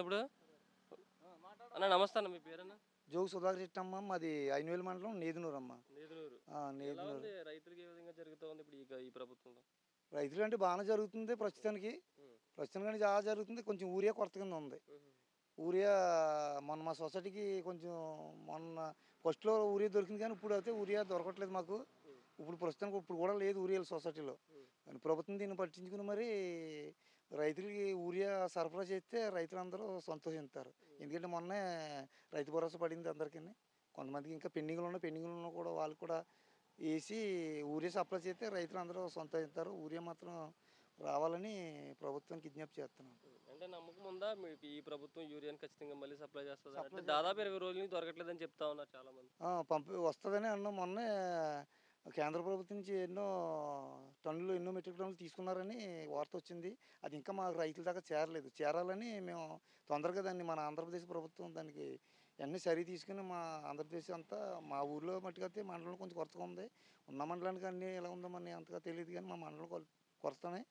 ఇప్పుడు అన్న నమస్తే అన్న మీ పేరన్న జోగు సుధాకర్ రెడ్డమ్మ. మాది ఐనవేలు మండలం నేదునూరమ్మ. నేదునూరు ఎలా నేదునూరు ఉంది రైతులకి ఏ విధంగా జరుగుతుంది ఇప్పుడు ఈ ప్రభుత్వంలో రైతులు అంటే బాగానే జరుగుతుంది ప్రస్తుతానికి. ప్రస్తుతానికి చాలా జరుగుతుంది. కొంచెం ఊరియా కొరత కింద ఉంది. ఊరియా మొన్న మా సొసైటీకి కొంచెం మొన్న ఫస్ట్లో ఊరియా దొరికింది, కానీ ఇప్పుడు అయితే ఊరియా దొరకట్లేదు మాకు. ఇప్పుడు ప్రస్తుతానికి ఇప్పుడు కూడా లేదు ఊరియాలు సొసైటీలో. కానీ ప్రభుత్వం దీన్ని పట్టించుకుని మరి రైతులకి ఊరియా సరఫరా చేస్తే రైతులందరూ సంతోషిస్తారు. ఎందుకంటే మొన్నే రైతు భరోసా పడింది అందరికీ. కొంతమందికి ఇంకా పెండింగ్లు కూడా వాళ్ళు కూడా వేసి ఊరియా సప్లై చేస్తే రైతులందరూ సంతోషిస్తారు. ఊరియా మాత్రం రావాలని ప్రభుత్వానికి విజ్ఞప్తి చేస్తున్నాం. అంటే నమ్మకం ఉందా మీకు ఈ ప్రభుత్వం యూరియాని ఖచ్చితంగా మళ్ళీ సప్లై చేస్తుంది? అంటే దాదాపు 20 రోజుల నుంచి దొరకట్లేదని చెప్తా ఉన్నారు చాలా మంది. వస్తుందని అన్నాం. మొన్నే కేంద్ర ప్రభుత్వం నుంచి ఎన్నో మెట్రిక్ టన్నులు తీసుకున్నారని వార్త వచ్చింది. అది ఇంకా మా రైతుల దాకా చేరలేదు. చేరాలని మేము తొందరగా దాన్ని మన ఆంధ్రప్రదేశ్ ప్రభుత్వం దానికి అన్నీ సరి తీసుకుని మా ఆంధ్రప్రదేశ్ అంతా మా ఊర్లో మట్టుకైతే మండలం కొంచెం కొరతగా ఉంది. ఉన్న మండలానికి అన్నీ ఎలా ఉందో మన అంతగా తెలియదు, కానీ మా మండలం కొరతనే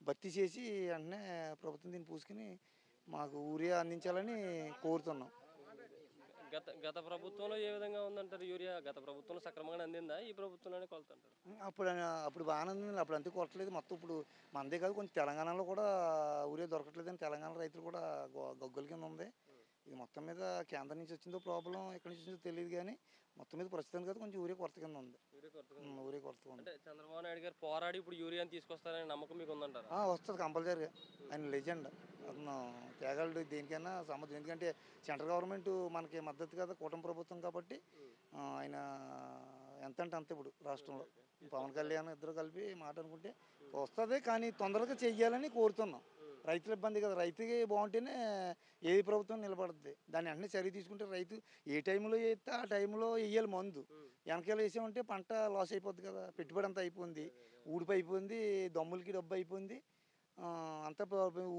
భర్తీ చేసి వెంటనే ప్రభుత్వం దీన్ని పూసుకుని మాకు ఊరియా అందించాలని కోరుతున్నాం. గత ప్రభుత్వంలో ఏ విధంగా ఉందంటారు యూరియా? గత ప్రభుత్వంలో సక్రమంగా అందిందా? ఈ ప్రభుత్వంలోనే కొలుతుంటారు? అప్పుడు బాగానే ఉంది. అప్పుడు అంతే కొరతలేదు. మొత్తం ఇప్పుడు మనదే కాదు, కొంచెం తెలంగాణలో కూడా ఊరియా దొరకట్లేదని తెలంగాణ రైతులు కూడా గొగ్గల కింద ఉంది. ఇది మొత్తం మీద కేంద్రం నుంచి వచ్చిందో ప్రాబ్లం, ఎక్కడి నుంచి వచ్చిందో తెలియదు, కానీ మొత్తం మీద ప్రస్తుతానికి అయితే కొంచెం ఊరియా కొరత కింద ఉంది. ఊరియా కొరతగా ఉంది. అంటే చంద్రబాబు నాయుడు గారు పోరాడి ఇప్పుడు యూరియాని తీసుకొస్తారనే నమ్మకం మీకు ఉందంటారా? వస్తుంది కంపల్సరీగా. ఆయన లెజెండ్. అతను త్యాగాలు దేనికైనా సమర్థం. ఎందుకంటే సెంట్రల్ గవర్నమెంట్ మనకి మద్దతు కదా, కూటమి ప్రభుత్వం కాబట్టి ఆయన ఎంత అంటే అంత. ఇప్పుడు రాష్ట్రంలో పవన్ కళ్యాణ్ ఇద్దరు కలిపి మాట అనుకుంటే వస్తుంది, కానీ తొందరగా చెయ్యాలని కోరుతున్నాం. రైతుల ఇబ్బంది కదా, రైతుకి బాగుంటేనే ఏ ప్రభుత్వం నిలబడుతుంది. దాన్ని అన్నీ చర్య తీసుకుంటే రైతు ఏ టైంలో వేస్తే ఆ టైంలో వేయాలి మందు. వెనకాల వేసామంటే పంట లాస్ అయిపోద్ది కదా. పెట్టుబడి అంతా అయిపోయింది, ఊడిపి అయిపోయింది, దమ్ములకి డబ్బు అయిపోయింది అంతా.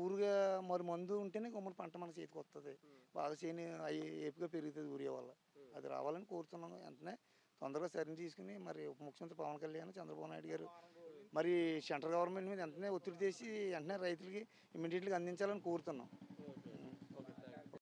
ఊరుగా మరి మందు ఉంటేనే గమ్మున పంట మన చేతికి వస్తుంది, బాగా చేని ఏపుగా పెరుగుతుంది ఊరియా వల్ల. అది రావాలని కోరుతున్నాను. వెంటనే తొందరగా చర్య తీసుకుని మరి ఉప ముఖ్యమంత్రి పవన్ కళ్యాణ్, చంద్రబాబు నాయుడు గారు మరి సెంట్రల్ గవర్నమెంట్ మీద వెంటనే ఒత్తిడి చేసి వెంటనే రైతులకి ఇమ్మీడియట్గా అందించాలని కోరుతున్నాం.